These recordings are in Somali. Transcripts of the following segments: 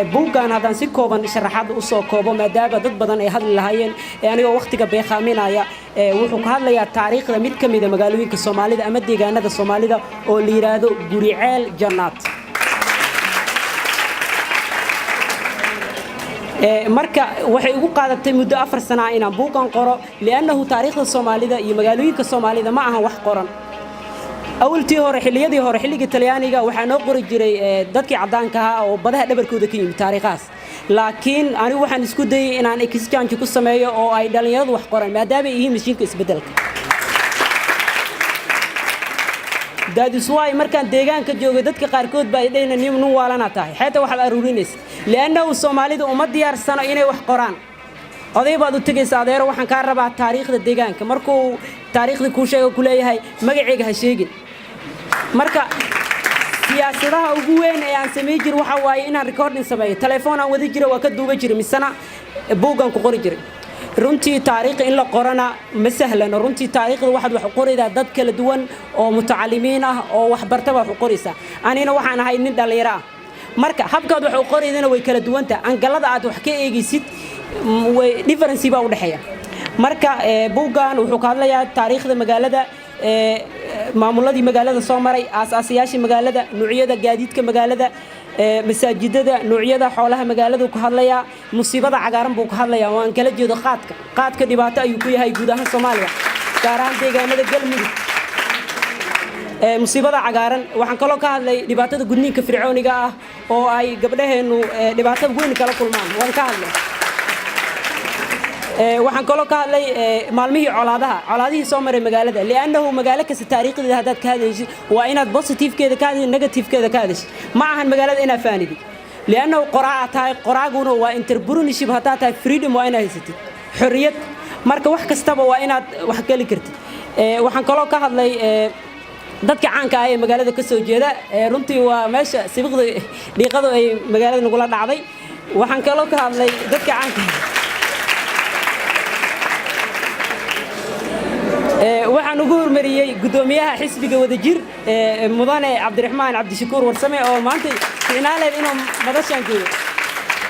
buuggan haddaan si kooban sharaxaad u soo koobo maadaama dad badan ay hadli lahaayeen anigoo waqtiga beeqaaminaya wuxuu ka hadlayaa taariikhda mid ka mid ah magaalooyinka Soomaalida ama deegaanada Soomaalida oo la yiraahdo Guriceel Jannaad marka waxay ugu qaadatay muddo 4 sano inaan buuggan qoro li'annahu taariikhda Soomaalida iyo magaalooyinka Soomaalida ma aha wax qoran awaltii hore xilligii Talyaaniga waxa noo qori jiray dadkii cadaanka ah oo badaha dhabarkooda ka yimid taariikhaas laakiin anigu waxaan isku dayay inaan exchange ku sameeyo oo ay dhalinyaradu wax qoran maadaama ay yihiin mashiinka isbedelka daadiswaay markaan deegaanka joogay dadka qaarkood baa ay dhayna nin waalana tahay xeeta waxa la aruurinaysa li'annahu Soomaalida uma diyaarsano inay wax qoraan oday baad u tagaysaa adeero waxaan ka rabaa taariikhda deegaanka markuu taariikhda ku sheego ku leeyahay magacayga ha sheegin marka siyaasadaha ugu weyn ee aan sameey jir waxa waaye inaan recording sameeyo telefoon aan wadi jiro waa ka duuba jiray misana buugan ku qori jiray runtii taariikh in la qorana ma sahlan runtii taariikhda waxaad wax qoraydaa dad kala duwan oo mutacalimiin ah oo wax bartaba wax qoraysa anina waxaan ahay nin dhalinyaro ah marka habkaad wax u qoraydana way kala duwanta angalada aad wax ka eegaysid way difference baa u dhaxeeya marka buugan wuxuu ka hadlayaa taariikhda magaalada maamuladii magaalada soo maray aasaasiyaashii magaalada noocyada gaadiidka magaalada masaajidada noocyada xoolaha magaalada ku hadlaya musiibada cagaaran buu ka hadlayaa waan kala jeedo qaadka dhibaato ayuu ku yahay guud ahaan Soomaaliya gaar ahaan deegaanada Galmudug musiibada cagaaran waxaan kaloo ka hadlay dhibaatada gudniinka fircooniga ah oo ay gabdhaheenu dhibaato weyn kala kulmaan waan ka hadlay waxaan kaloo ka hadlay maalmihii colaadihii soo maray magaalada li'annahu magaalo kasta taariikhdeeda hadaad ka hadlaysid waa inaad positive-keeda ka hadlaysid negative-keeda ka hadlaysid ma ahan magaalada inaad faanidid li'annahu qoraa tahay qoraaguna waa entrepreneurship hadaa tahay freedom waa inaad haysatid xorriyad marka wax kastaba waa inaad wax gali kartid waxaan kaloo ka hadlay dadka caanka ah ee magaalada ka soo jeeda runtii waa meesha sibiqda dhiiqadu ay magaalada nagula dhacday waxaan kaloo ka hadlay dadka caanka waxaan ugu hormariyay gudoomiyaha xisbiga wadajir mudane Cabdiraxmaan Cabdishakuur Warsame oo maanta finaaleed inuu madashan joogo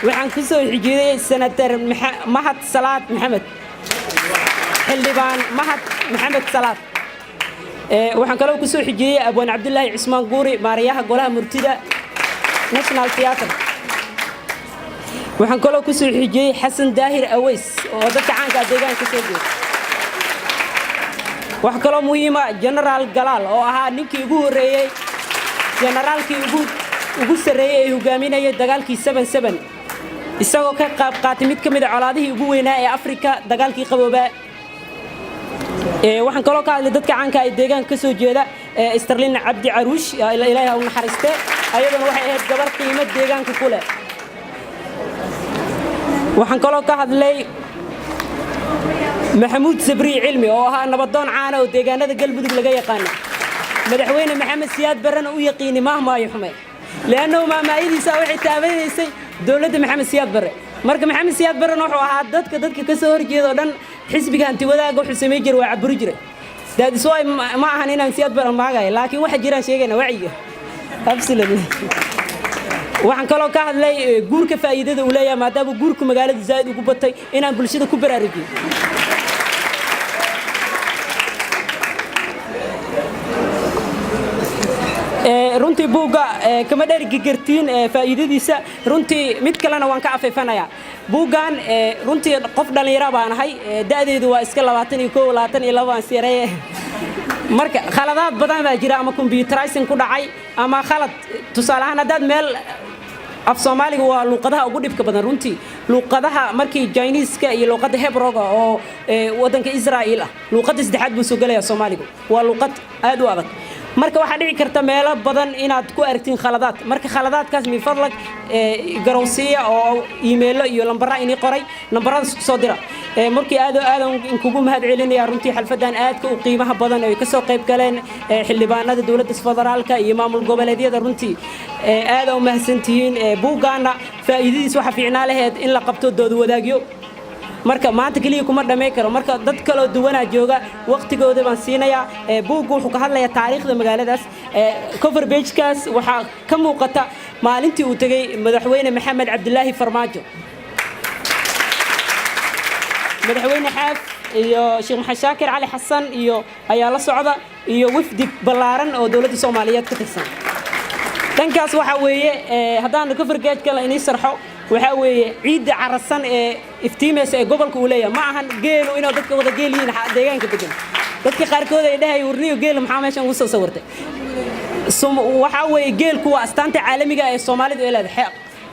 waxaan ku soo xijiyay senator Mahad Salaad Maxamed xildhibaan Mahad Maxamed Salaad waxaan kaloo ku soo xijiyay Abwaan Cabdullaahi Cismaan Guuri maariyaha golaha murtida National Theatre waxaan kaloo ku soo xijiyay Xasan Daahir Aways oo dadka caanka deegaanka soo jeeda wax kale muhiim ah General Galaal oo ahaa ninkii ugu horeeyay generalkii ugu sareeyay ee hogaaminayay dagaalkii 77 isagoo ka qayb qaatay mid kamid ah colaadihii ugu weynaa ee Afrika dagaalkii qabooba waxaan kaloo ka hadlay dadka caanka ah ee deegaanka ka soo jeeda Sterling Cabdi Caruush ilaahay ha u naxariistay ayadana waxay ahayd gabar qiimo deegaanka ku leh waxaan kaloo ka hadlay محمود سبري علمي oo ahaa nabadoon caan oo deegaanada Galmudug laga yaqaan madaxweyne Maxamed Siyaad Barre oo yaqiin ma yuxmay leano ma maaydiisa waxay taabaysay dawladda Maxamed Siyaad Barre marka Maxamed Siyaad Barre wuxuu ahaa dadka ka soo horjeedo dhan xisbiga anti wadaaga wuxuu sameey jiray waa caburi jiray daadisoo ma ahan inaan Siyaad Barre maagay laakiin waxa jira sheegayna waciga absolutely waxaan kaloo ka hadlay guurka faa'iidada uu leeyahay maadaama guurku magaalada zaid ugu batay inaan bulshada ku baraarujiyo runtii buuga kama dhergi gartiin faa'iidadiisa runtii mid kalena waan ka afeefanayaa buugan runtii qof dhalinyaro baan ahay da'deedu waa iska 21 22 aan siyaray marka khaladaad badan baa jira ama computerizing ku dhacay ama khalad tusaale ahaan hadaad meel af Soomaaliga waa luqadaha ugu dhibka badan runtii luqadaha markii Chinese-ka iyo luqada Hebrew-ga oo wadanka Israa'iil ah luqada saddexaad buu soo galaya Soomaaliga waa luqad aad u adag marka waxa dhici karta meelo badan inaad ku aragtiin khaladaad marka khaladaadkaas mi fadlag garowsiya oo email iyo lambarra inii qoray lambarada soo dira markii aad kugu mahad celinaya runtii xalfadan aadka u qiimaha badan oo ka soo qayb galeen xildhibaanada dawladda federaalka iyo maamul goboleedyada runtii aad u mahadsantihiin buugaana faa'iidadiisa waxa fiicnaa lahayd in la qabto dood wadaagyo marka maanta kaliya kuma dhamay karo marka dad kale oo duwana jooga waqtigooda baan siinaya buug wuxuu ka hadlayaa taariikhda magaaladaas cover page kaas waxa ka muuqata maalintii uu tagay madaxweyne maxamed cabdilaahi farmaajo madaxweyne xaaf iyo sheekh maxamed shaakir cali xasan iyo ayaa la socda iyo wafdi balaaran oo dawladda Soomaaliyeed ka tirsan dhankaas waxa weeye hadaan cover page kale inii sarxo waxa weeye ciid carasan ee iftiimaysa ee gobolka uu leeyahay ma ahan geelu inuu dadka wada geeliin deegaanka degan dadka qaarkood ay dhahay warniyo geel maxaa meeshan ugu soo sawirtay waxa weeye geelku waa astaanta caalamiga ee Soomaalidu ay leedahay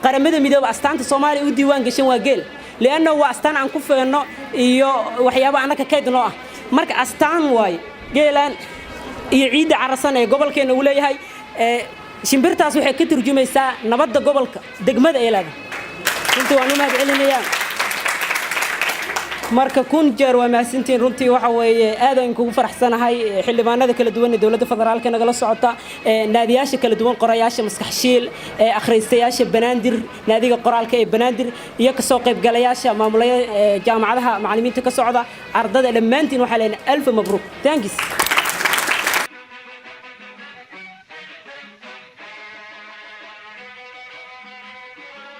qaramada midooba astaanta Soomaaliya u diiwaan gashan waa geel لأنه هو أستان عن كفرنا إيو وحيابا أنا ككيد نوع مرك أستان واي جيلان يعيد عرسنا قبل كنا ولا هاي شمبرت أسوي كتر جميسا نبض قبل دقمة إيلاد أنتوا أنا ما بعلني يا marka kun jeer waa maasintiin runtii waxa weeye aadan kugu faraxsanahay xildhibaanada kala duwan ee dawladda federaalka nagala socota naadiyaasha kala duwan qorayaasha maskaxshiil akhriistayaasha banaadir naadiga qoraalka ee banaadir iyo ka soo qayb galayaasha maamulaya jaamacadaha macallimiinta ka socda ardada dhammaantiin waxa leen alf mabruuk thanks